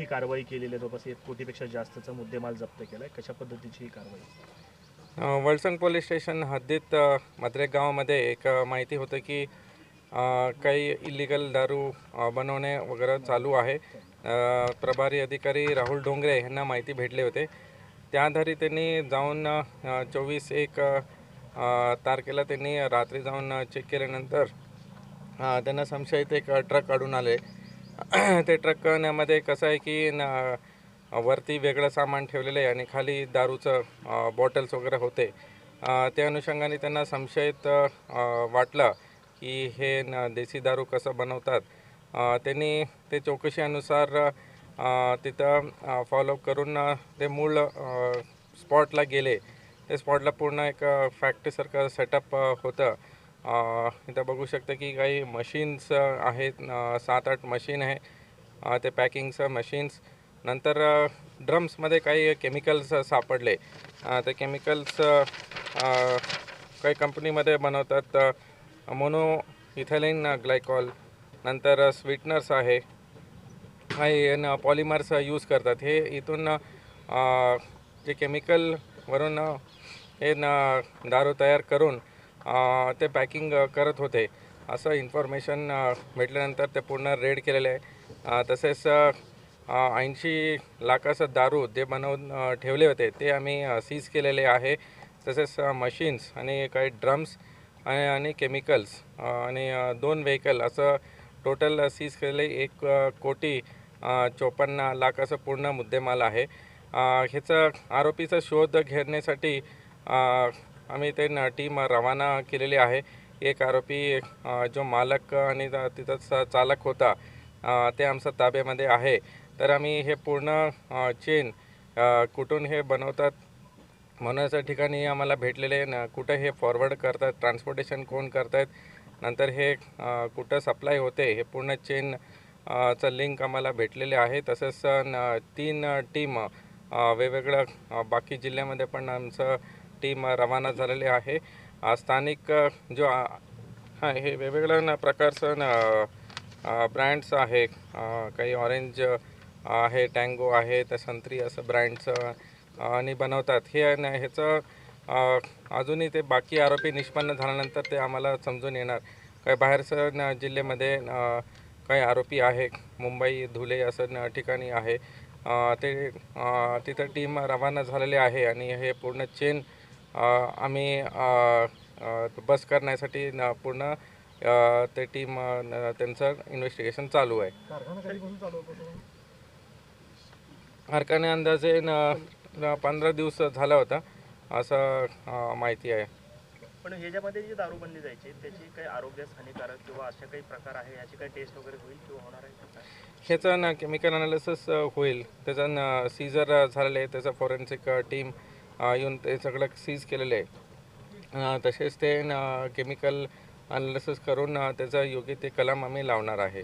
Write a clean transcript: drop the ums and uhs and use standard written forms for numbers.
ही कारवाई केलेली आहे, जवळपास 1 कोटीपेक्षा जास्तचा मुद्देमाल जप्त केला आहे. कशा पद्धतीची ही कारवाई? वळसंग पोलीस स्टेशन हद्दीत मद्रेक गावामध्ये एक माहिती होतं की काही इलिगल दारू बनवणे वगैरे चालू आहे. प्रभारी अधिकारी राहुल डोंगरे यांना माहिती भेटले होते. त्या आधारे त्यांनी जाऊन 24/1 तारखेला त्यांनी रात्री जाऊन चेक केल्यानंतर त्यांना संशयित एक ट्रक काढून आले. ते ट्रकमध्ये कसं आहे की वरती वेगळं सामान ठेवलेलं आहे आणि खाली दारूचं बॉटल्स वगैरे होते. त्या अनुषंगाने त्यांना संशयित वाटलं की हे देसी दारू कसं बनवतात. त्यांनी ते चौकशीनुसार तिथं फॉलोअप करून ते मूळ स्पॉटला गेले. ते स्पॉटला पूर्ण एक फॅक्टरीसारखं सेटअप होतं. इथं बघू शकता की काही मशीन्स आहेत, 7-8 मशीन आहे. ते पॅकिंगचं मशीन्स. नंतर ड्रम्समध्ये काही केमिकल्स सापडले. ते केमिकल्स काही कंपनीमध्ये बनवतात. मोनो इथेलिन ग्लायकॉल, नंतर स्वीटनर्स आहे, काही पॉलिमर्स यूज करतात. हे इथून जे केमिकलवरून हे दारू तयार करून ते पॅकिंग करत होते असं इन्फॉर्मेशन भेटल्यानंतर ते पूर्ण रेड केलेले आहे. तसेच 80 लाखाचं दारू जे बनवून ठेवले होते ते आम्ही सीज केलेले आहे. तसेच मशीन्स आणि काही ड्रम्स आणि केमिकल्स आणि 2 व्हेकल असं टोटल सीज केलेले 1,54 लाख असं पूर्ण मुद्देमाल आहे. ह्याचं आरोपीचा शोध घेण्यासाठी आम्ही ते टीम रवाना केलेली आहे. एक आरोपी जो मालक आणि तिथंच चालक होता ते आमच्या ताब्यामध्ये आहे. तर आम्ही हे पूर्ण चेन कुठून हे बनवतात म्हणण्याच्या ठिकाणी आम्हाला भेटलेले कुठं हे फॉरवर्ड करतात, ट्रान्सपोर्टेशन कोण करत आहेत, नंतर हे कुठं सप्लाय होते, हे पूर्ण चेन चं लिंक आम्हाला भेटलेले आहे. तसंच 3 टीम वेगवेगळ्या बाकी जिल्ह्यामध्ये पण आमचं टीम रवाना झालेले आहे. स्थानिक जो हां हे वेगवेगळ्या प्रकारचं ब्रँड्स आहे. काही ऑरेंज आहे, टँगो आहे, तर संत्री असं ब्रँड्सचं आणि बनवतात. ह्याचं अजूनही ते बाकी आरोपी निष्पन्न झाल्यानंतर ते आम्हाला समजून येणार. काही बाहेरचं जिल्ह्यामध्ये काही आरोपी आहे, मुंबई, धुळे असं ठिकाणी आहे. ते तिथं टीम रवाना झालेले आहे आणि हे पूर्ण चेन आम्ही बस करण्यासाठी पूर्ण ते टीम त्यांचं इन्व्हेस्टिगेशन चालू आहे. कारखाना अंदाजे 15 दिवस झाला होता असं माहिती आहे. पण ह्याच्यामध्ये जी दारू बनली जायची त्याची काही आरोग्यास हानिकारक किंवा अशा काही प्रकार आहे याची काही टेस्ट वगैरे होईल किंवा होणार आहे? ह्याचं केमिकल अनालिसिस होईल. त्याचं सीजर झालेलं आहे. त्याचं फॉरेन्सिक टीम येऊन ते सगळं सीज केलेलं आहे. तसेच ते केमिकल अनालिसिस करून त्याचा योग्य ते कलम आम्ही लावणार आहे.